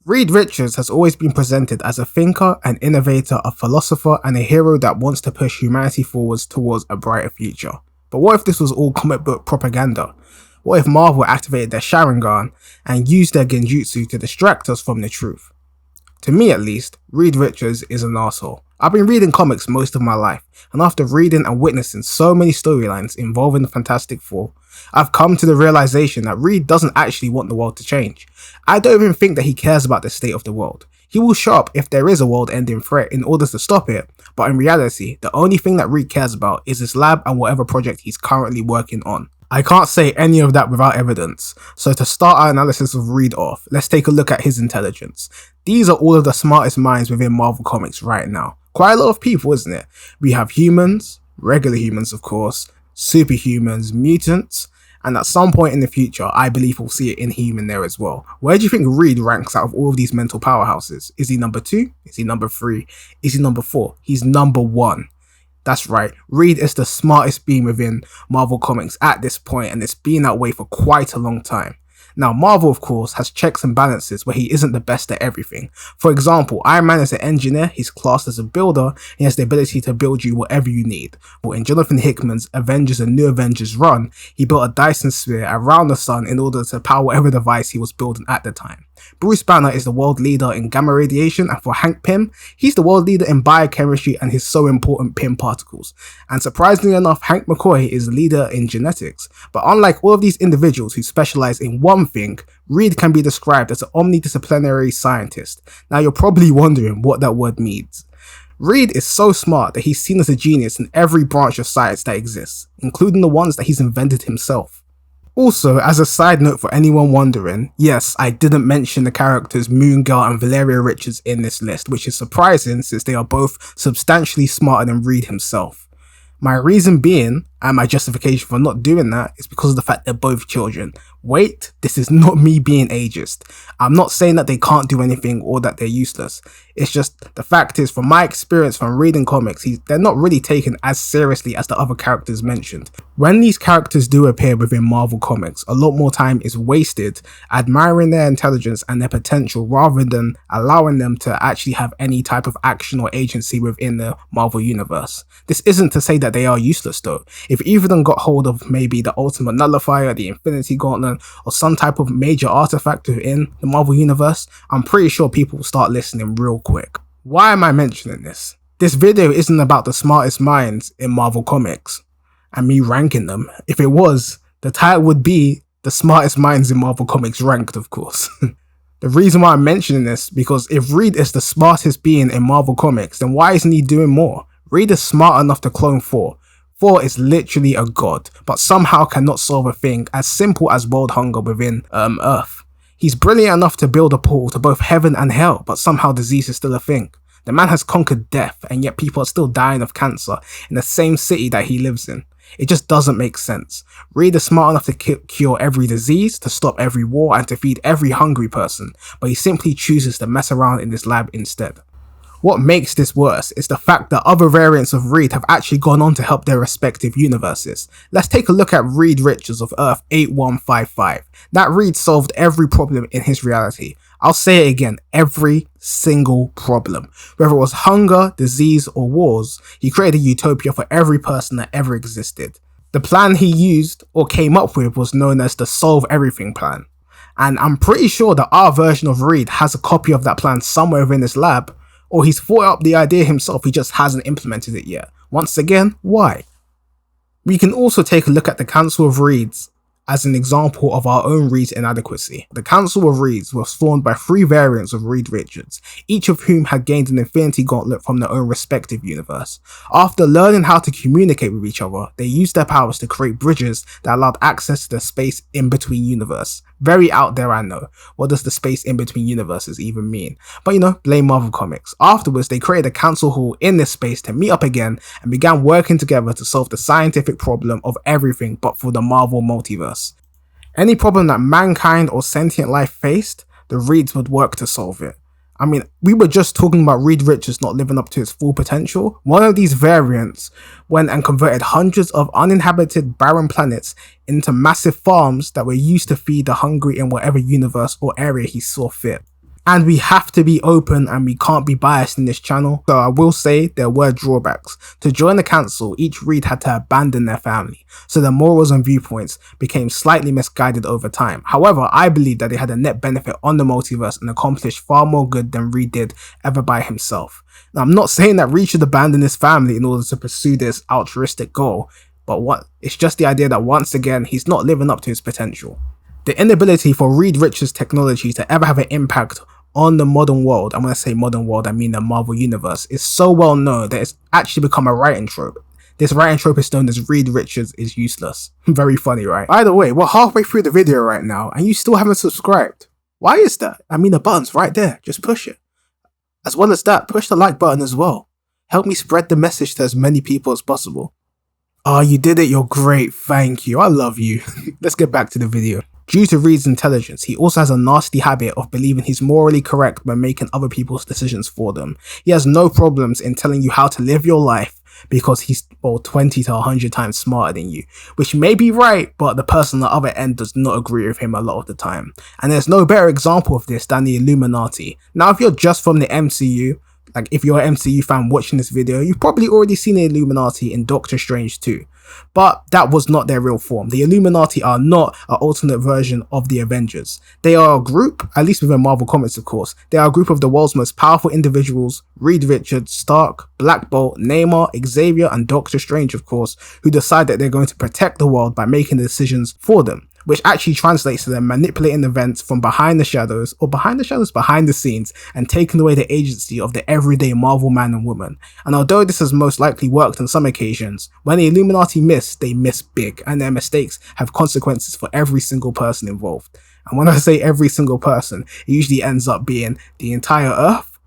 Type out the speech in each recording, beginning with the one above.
Reed Richards has always been presented as a thinker, an innovator, a philosopher, and a hero that wants to push humanity forwards towards a brighter future. But what if this was all comic book propaganda? What if Marvel activated their Sharingan and used their genjutsu to distract us from the truth? To me at least, Reed Richards is an asshole. I've been reading comics most of my life, and after reading and witnessing so many storylines involving the Fantastic Four, I've come to the realization that Reed doesn't actually want the world to change. I don't even think that he cares about the state of the world. He will show up if there is a world-ending threat in order to stop it, but in reality, the only thing that Reed cares about is his lab and whatever project he's currently working on. I can't say any of that without evidence, so to start our analysis of Reed off, let's take a look at his intelligence. These are all of the smartest minds within Marvel Comics right now. Quite a lot of people, isn't it? We have humans, regular humans of course, superhumans, mutants, and at some point in the future, I believe we'll see an Inhuman there as well. Where do you think Reed ranks out of all of these mental powerhouses? Is he number 2? Is he number 3? Is he number 4? He's number 1. That's right, Reed is the smartest being within Marvel Comics at this point, and it's been that way for quite a long time. Now, Marvel, of course, has checks and balances where he isn't the best at everything. For example, Iron Man is an engineer, he's classed as a builder, he has the ability to build you whatever you need. But in Jonathan Hickman's Avengers and New Avengers run, he built a Dyson sphere around the sun in order to power whatever device he was building at the time. Bruce Banner is the world leader in gamma radiation, and for Hank Pym, he's the world leader in biochemistry and his so important Pym particles. And surprisingly enough, Hank McCoy is the leader in genetics. But unlike all of these individuals who specialize in one thing, Reed can be described as an omnidisciplinary scientist. Now you're probably wondering what that word means. Reed is so smart that he's seen as a genius in every branch of science that exists, including the ones that he's invented himself. Also, as a side note for anyone wondering, yes, I didn't mention the characters Moon Girl and Valeria Richards in this list, which is surprising since they are both substantially smarter than Reed himself. My reason being, and my justification for not doing that, is because of the fact they're both children. Wait, this is not me being ageist. I'm not saying that they can't do anything or that they're useless. It's just, the fact is, from my experience from reading comics, they're not really taken as seriously as the other characters mentioned. When these characters do appear within Marvel Comics, a lot more time is wasted admiring their intelligence and their potential rather than allowing them to actually have any type of action or agency within the Marvel Universe. This isn't to say that they are useless though. If either of them got hold of maybe the Ultimate Nullifier, the Infinity Gauntlet, or some type of major artifact within the Marvel Universe, I'm pretty sure people will start listening real quick. Why am I mentioning this? This video isn't about the smartest minds in Marvel Comics and me ranking them. If it was, the title would be The Smartest Minds in Marvel Comics Ranked, of course. The reason why I'm mentioning this, because if Reed is the smartest being in Marvel Comics, then why isn't he doing more? Reed is smart enough to clone Thor. Thor is literally a god, but somehow cannot solve a thing as simple as world hunger within Earth. He's brilliant enough to build a portal to both heaven and hell, but somehow disease is still a thing. The man has conquered death, and yet people are still dying of cancer in the same city that he lives in. It just doesn't make sense. Reed is smart enough to cure every disease, to stop every war, and to feed every hungry person, but he simply chooses to mess around in this lab instead. What makes this worse is the fact that other variants of Reed have actually gone on to help their respective universes. Let's take a look at Reed Richards of Earth 8155. That Reed solved every problem in his reality. I'll say it again, every single problem. Whether it was hunger, disease, or wars, he created a utopia for every person that ever existed. The plan he used or came up with was known as the Solve Everything plan. And I'm pretty sure that our version of Reed has a copy of that plan somewhere within his lab, or he's thought up the idea himself, he just hasn't implemented it yet. Once again, why? We can also take a look at the Council of Reeds as an example of our own Reed's inadequacy. The Council of Reeds was formed by 3 variants of Reed Richards, each of whom had gained an Infinity Gauntlet from their own respective universe. After learning how to communicate with each other, they used their powers to create bridges that allowed access to the space in between universe. Very out there, I know. What does the space in between universes even mean? But blame Marvel Comics. Afterwards, they created a council hall in this space to meet up again and began working together to solve the scientific problem of everything but for the Marvel multiverse. Any problem that mankind or sentient life faced, the Reeds would work to solve it. I mean, we were just talking about Reed Richards not living up to his full potential. One of these variants went and converted hundreds of uninhabited barren planets into massive farms that were used to feed the hungry in whatever universe or area he saw fit. And we have to be open and we can't be biased in this channel. So I will say there were drawbacks. To join the council, each read had to abandon their family, so their morals and viewpoints became slightly misguided over time. However, I believe that they had a net benefit on the multiverse and accomplished far more good than Reed did ever by himself. Now, I'm not saying that Reed should abandon his family in order to pursue this altruistic goal, but it's just the idea that once again, he's not living up to his potential. The inability for Reed Richards' technology to ever have an impact on the modern world, and when I say modern world, I mean the Marvel Universe, is so well known that it's actually become a writing trope. This writing trope is known as Reed Richards is useless. Very funny, right? By the way, we're halfway through the video right now, and you still haven't subscribed. Why is that? I mean, the button's right there. Just push it. As well as that, push the like button as well. Help me spread the message to as many people as possible. Oh, you did it. You're great. Thank you. I love you. Let's get back to the video. Due to Reed's intelligence, he also has a nasty habit of believing he's morally correct by making other people's decisions for them. He has no problems in telling you how to live your life because he's 20 to 100 times smarter than you, which may be right, but the person on the other end does not agree with him a lot of the time. And there's no better example of this than the Illuminati. Now, if you're just from the MCU, like if you're an MCU fan watching this video, you've probably already seen the Illuminati in Doctor Strange 2. But that was not their real form. The Illuminati are not an alternate version of the Avengers. They are a group, at least within Marvel Comics of course, they are a group of the world's most powerful individuals, Reed Richards, Stark, Black Bolt, Namor, Xavier and Doctor Strange of course, who decide that they're going to protect the world by making the decisions for them, which actually translates to them manipulating events from behind the shadows, behind the scenes, and taking away the agency of the everyday Marvel man and woman. And although this has most likely worked on some occasions, when the Illuminati miss, they miss big, and their mistakes have consequences for every single person involved. And when I say every single person, it usually ends up being the entire Earth,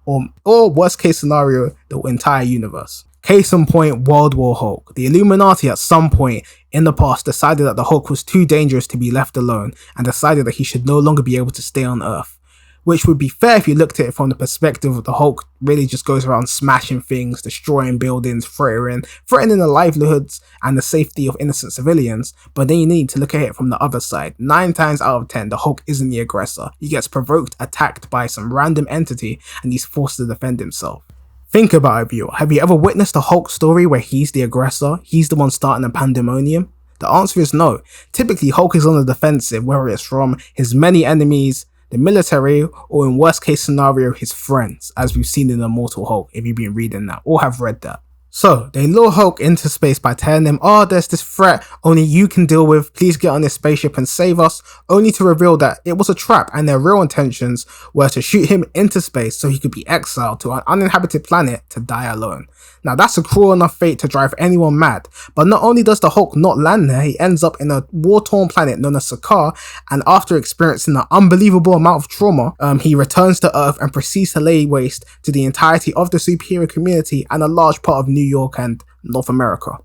or worst case scenario, the entire universe. Case in point, World War Hulk. The Illuminati at some point in the past decided that the Hulk was too dangerous to be left alone and decided that he should no longer be able to stay on Earth. Which would be fair if you looked at it from the perspective of the Hulk really just goes around smashing things, destroying buildings, threatening the livelihoods and the safety of innocent civilians, but then you need to look at it from the other side. 9 times out of 10, the Hulk isn't the aggressor. He gets provoked, attacked by some random entity, and he's forced to defend himself. Think about it, viewer. Have you ever witnessed a Hulk story where he's the aggressor? He's the one starting a pandemonium? The answer is no. Typically, Hulk is on the defensive, whether it's from his many enemies, the military, or in worst case scenario, his friends, as we've seen in Immortal Hulk, if you've been reading that, or have read that. So, they lure Hulk into space by telling him, oh, there's this threat only you can deal with, please get on this spaceship and save us, only to reveal that it was a trap and their real intentions were to shoot him into space so he could be exiled to an uninhabited planet to die alone. Now that's a cruel enough fate to drive anyone mad, but not only does the Hulk not land there, he ends up in a war-torn planet known as Sakaar, and after experiencing an unbelievable amount of trauma, he returns to Earth and proceeds to lay waste to the entirety of the superhero community and a large part of New York and North America.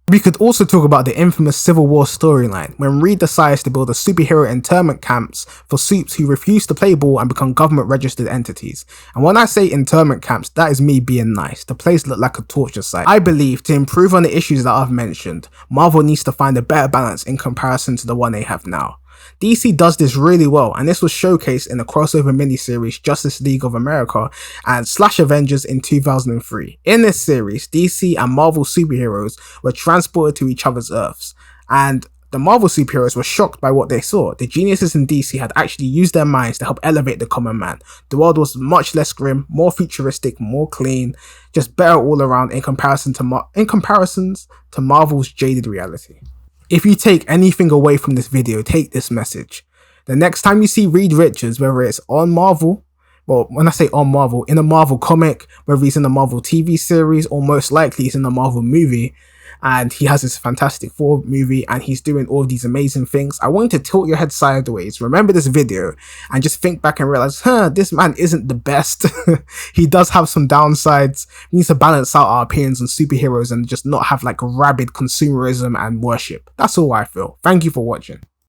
We could also talk about the infamous Civil War storyline, when Reed decides to build a superhero internment camps for supes who refuse to play ball and become government registered entities. And when I say internment camps, that is me being nice. The place looked like a torture site. I believe to improve on the issues that I've mentioned, Marvel needs to find a better balance in comparison to the one they have now. DC does this really well, and this was showcased in the crossover miniseries Justice League of America and / Avengers in 2003. In this series, DC and Marvel superheroes were transported to each other's Earths, and the Marvel superheroes were shocked by what they saw. The geniuses in DC had actually used their minds to help elevate the common man. The world was much less grim, more futuristic, more clean, just better all around in comparisons to Marvel's jaded reality. If you take anything away from this video, take this message. The next time you see Reed Richards, whether it's on Marvel, well, when I say on Marvel, in a Marvel comic, whether he's in a Marvel TV series, or most likely he's in a Marvel movie, and he has this Fantastic Four movie, and he's doing all of these amazing things, I want you to tilt your head sideways, remember this video, and just think back and realize, this man isn't the best. He does have some downsides. We need to balance out our opinions on superheroes and just not have like rabid consumerism and worship. That's all I feel. Thank you for watching.